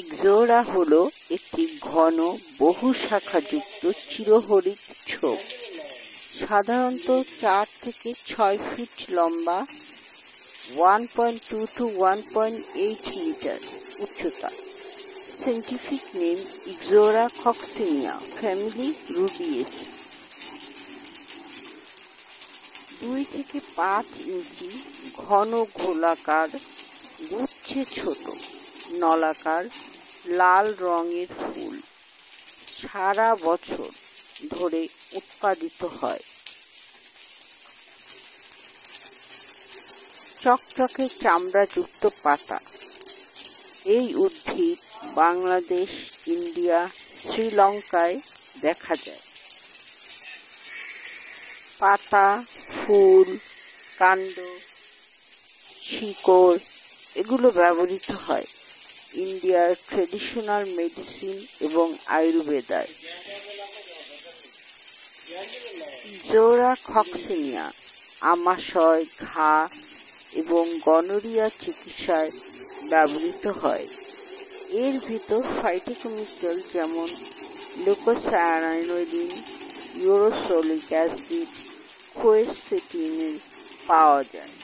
ইক্সোরা হল একটি ঘন বহু শাখাযুক্ত চিরহরিৎ ছোপ, সাধারণত 4 থেকে 6 ফিট লম্বা, 1.2 to 1.8 মিটার উচ্চতা। Scientific name Ixora coccinea, family Rubiaceae. 2 থেকে 5 ইঞ্চি, ঘন গোলাকার, গুচ্ছে ছোট, নলাকার, লাল রঙের ফুল, সারা বছর ধরে উৎপাদিত হয়। চকচকে চামড়াযুক্ত পাতা। এই উদ্ভিদ বাংলাদেশ, ইন্ডিয়া, শ্রীলঙ্কায় দেখা যায়। পাতা, ফুল, কাণ্ড, শিকড় এগুলো ব্যবহৃত হয় ইন্ডিয়ার ট্রেডিশনাল মেডিসিন এবং আয়ুর্বেদায়। ইক্সোরা কক্সিনিয়া আমাশয়, ঘা এবং গনোরিয়া চিকিৎসায় ব্যবহৃত হয়। এর ভিতর ফাইটোকেমিক্যাল যেমন লিউকোসায়ানাইডিন, ইউরোসোলিক অ্যাসিড, কোয়েরসেটিন পাওয়া যায়।